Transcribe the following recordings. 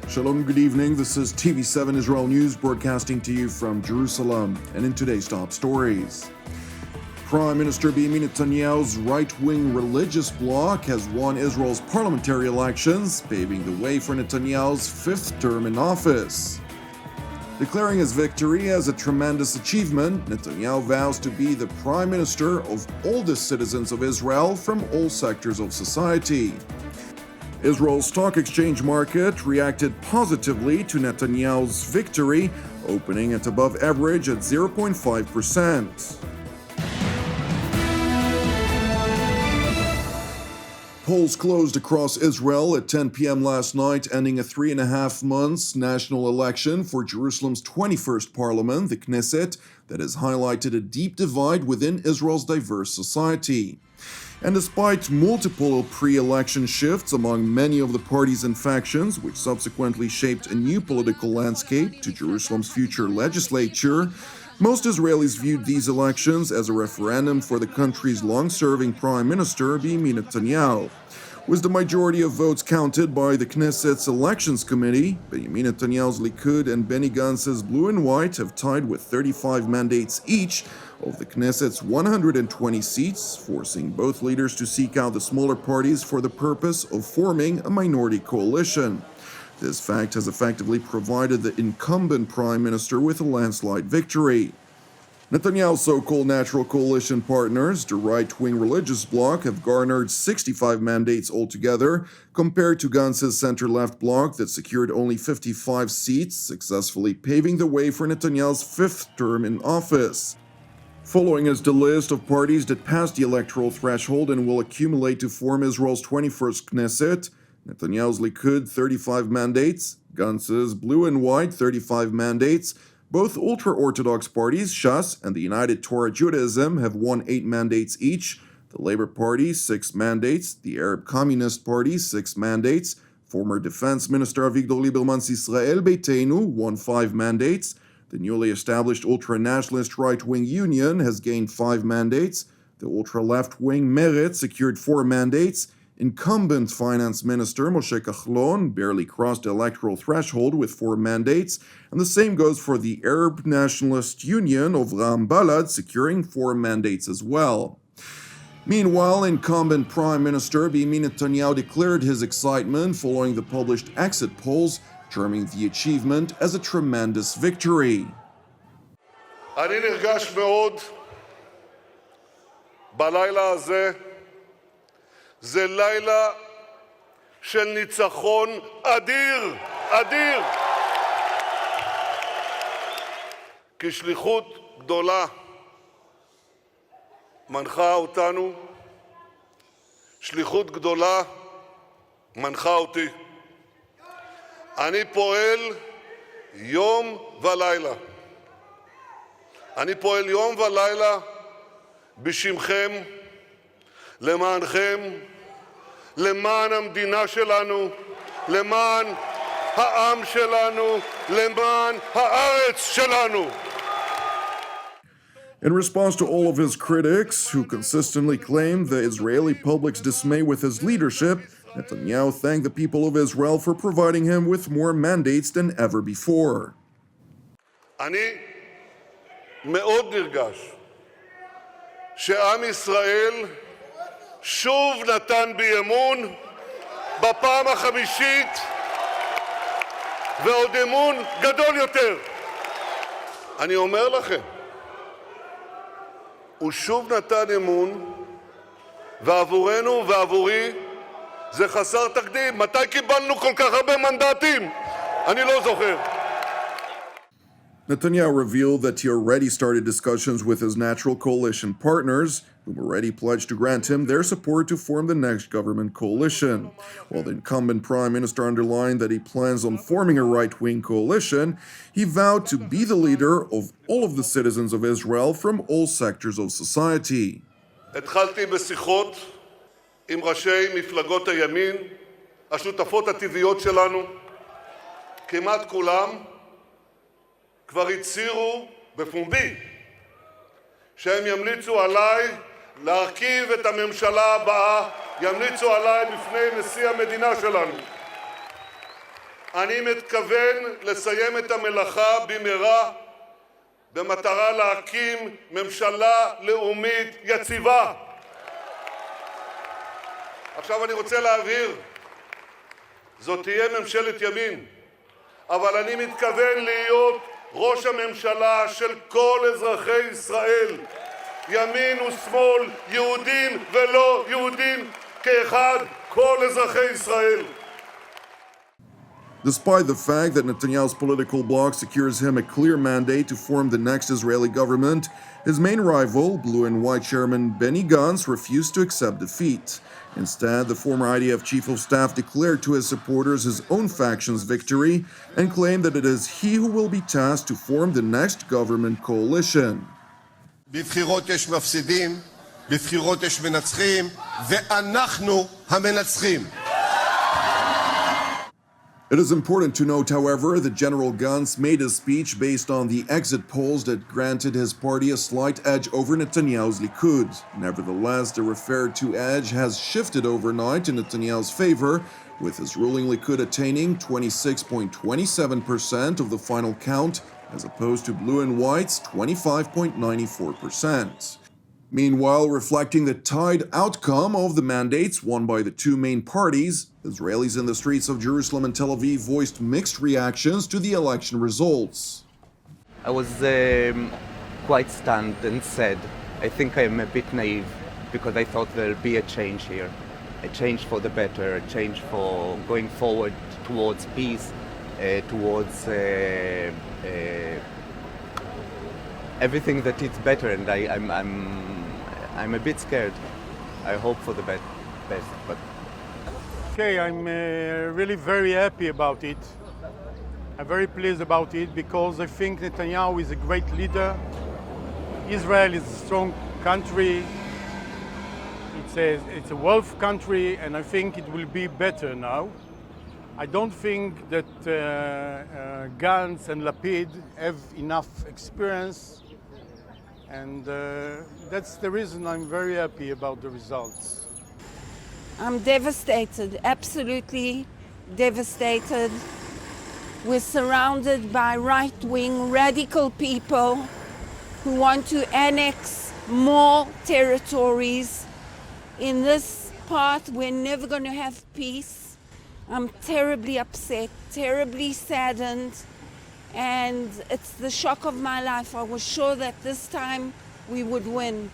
Shalom, good evening. This is TV7 Israel News broadcasting to you from Jerusalem. And in today's top stories, Prime Minister Benjamin Netanyahu's right-wing religious bloc has won Israel's parliamentary elections, paving the way for Netanyahu's fifth term in office. Declaring his victory as a tremendous achievement, Netanyahu vows to be the prime minister of all the citizens of Israel from all sectors of society. Israel's stock exchange market reacted positively to Netanyahu's victory, opening at above average at 0.5%. Polls closed across Israel at 10 p.m. last night, ending a 3.5 months national election for Jerusalem's 21st parliament, the Knesset, that has highlighted a deep divide within Israel's diverse society. And despite multiple pre-election shifts among many of the parties and factions, which subsequently shaped a new political landscape to Jerusalem's future legislature, most Israelis viewed these elections as a referendum for the country's long-serving Prime Minister, Benjamin Netanyahu. With the majority of votes counted by the Knesset's Elections Committee, Benjamin Netanyahu's Likud and Benny Gantz's Blue and White have tied with 35 mandates each of the Knesset's 120 seats, forcing both leaders to seek out the smaller parties for the purpose of forming a minority coalition. This fact has effectively provided the incumbent prime minister with a landslide victory. Netanyahu's so-called natural coalition partners, the right-wing religious bloc, have garnered 65 mandates altogether, compared to Gantz's center-left bloc that secured only 55 seats, successfully paving the way for Netanyahu's fifth term in office. Following is the list of parties that passed the electoral threshold and will accumulate to form Israel's 21st Knesset: Netanyahu's Likud, 35 mandates; Gantz's Blue and White, 35 mandates. Both ultra-Orthodox parties, Shas and the United Torah Judaism, have won 8 mandates each. The Labour Party, 6 mandates. The Arab Communist Party, 6 mandates. Former Defense Minister Avigdor Lieberman's Israel Beitenu won 5 mandates. The newly established ultra-nationalist right-wing Union has gained 5 mandates. The ultra-left-wing Meretz secured 4 mandates. Incumbent Finance Minister Moshe Kahlon barely crossed the electoral threshold with 4 mandates, and the same goes for the Arab Nationalist Union of Ram Balad, securing 4 mandates as well. Meanwhile, incumbent Prime Minister Benjamin Netanyahu declared his excitement following the published exit polls, terming the achievement as a tremendous victory. אני נרגש מאוד בלילה הזה. זה לילה של ניצחון אדיר, אדיר. כשליחות גדולה מנחה אותנו, שליחות גדולה מנחה אותי. אני פועל יום ולילה. אני פועל יום ולילה בשמכם, למענכם, למען המדינה שלנו, למען העם שלנו, למען הארץ שלנו. In response to all of his critics, who consistently claimed the Israeli public's dismay with his leadership, Netanyahu thanked the people of Israel for providing him with more mandates than ever before. אני מאוד נרגש שעם ישראל שוב נתן בי אמון בפעם החמישית, ועוד אמון גדול יותר. אני אומר לכם, הוא שוב נתן אמון, ועבורנו ועבורי זה חסר תקדים. מתי קיבלנו כל כך הרבה מנדטים? אני לא זוכר. Netanyahu revealed that he already started discussions with his natural coalition partners, whom already pledged to grant him their support to form the next government coalition. While the incumbent prime minister underlined that he plans on forming a right-wing coalition, he vowed to be the leader of all of the citizens of Israel from all sectors of society. התחלתי בשיחות עם ראשי מפלגות הימין, השותפות הטבעיות שלנו. כמעט כולם כבר הצהירו בפומבי שהם ימליצו עליי להרכיב את הממשלה הבאה, ימליצו עליי בפני נשיא המדינה שלנו. אני מתכוון לסיים את המלאכה במהרה במטרה להקים ממשלה לאומית יציבה. עכשיו אני רוצה להבהיר, זאת תהיה ממשלת ימין, אבל אני מתכוון להיות ראש הממשלה של כל אזרחי ישראל, ימין ושמאל, יהודים ולא יהודים כאחד, כל אזרחי ישראל. Despite the fact that Netanyahu's political bloc secures him a clear mandate to form the next Israeli government, his main rival, Blue and White Chairman Benny Gantz, refused to accept defeat. Instead, the former IDF chief of staff declared to his supporters his own faction's victory and claimed that it is he who will be tasked to form the next government coalition. בבחירות יש מפסידים, בבחירות יש מנצחים, ואנחנו המנצחים. It is important to note, however, that General Gantz made his speech based on the exit polls that granted his party a slight edge over Netanyahu's Likud. Nevertheless, the referred-to edge has shifted overnight in Netanyahu's favor, with his ruling Likud attaining 26.27% of the final count, as opposed to Blue and White's 25.94%. Meanwhile, reflecting the tied outcome of the mandates won by the two main parties, Israelis in the streets of Jerusalem and Tel Aviv voiced mixed reactions to the election results. I was quite stunned and sad. I think I'm a bit naive because I thought there'll be a change here. A change for the better, a change for going forward towards peace, towards everything that it's better, and I'm a bit scared. I hope for the best, but okay, I'm really very happy about it. I'm very pleased about it because I think Netanyahu is a great leader. Israel is a strong country. It's a wealth country, and I think it will be better now. I don't think that Gantz and Lapid have enough experience, and that's the reason I'm very happy about the results. I'm devastated, absolutely devastated. We're surrounded by right-wing radical people who want to annex more territories. In this part, we're never going to have peace. I'm terribly upset, terribly saddened, and it's the shock of my life. I was sure that this time we would win.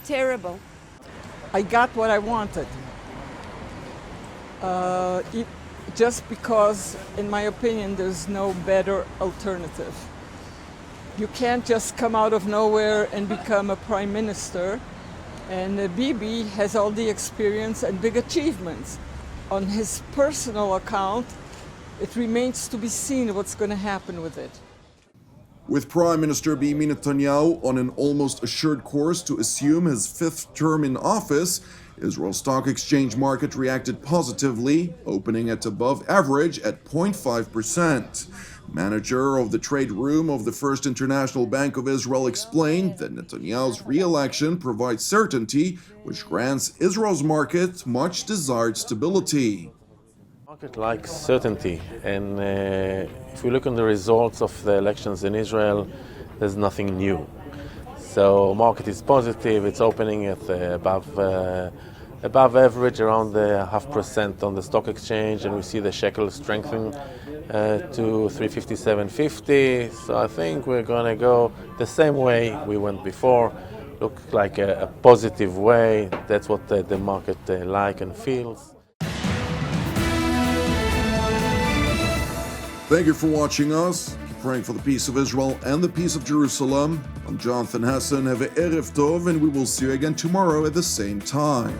Terrible. I got what I wanted. Just because, in my opinion, there's no better alternative. You can't just come out of nowhere and become a prime minister. And Bibi has all the experience and big achievements. On his personal account, it remains to be seen what's going to happen with it. With Prime Minister Benjamin Netanyahu on an almost assured course to assume his fifth term in office, Israel's stock exchange market reacted positively, opening at above average at 0.5%. Manager of the trade room of the First International Bank of Israel explained that Netanyahu's re-election provides certainty, which grants Israel's market much desired stability. Market likes certainty, and if we look on the results of the elections in Israel, there's nothing new. So market is positive. It's opening at above average, around 0.5% on the stock exchange, and we see the shekel strengthening to 357.50. So I think we're going to go the same way we went before. Look like a positive way. That's what the market like and feels. Thank you for watching us. Keep praying for the peace of Israel and the peace of Jerusalem. I'm Jonathan Hassan. Have a Erev Tov, and we will see you again tomorrow at the same time.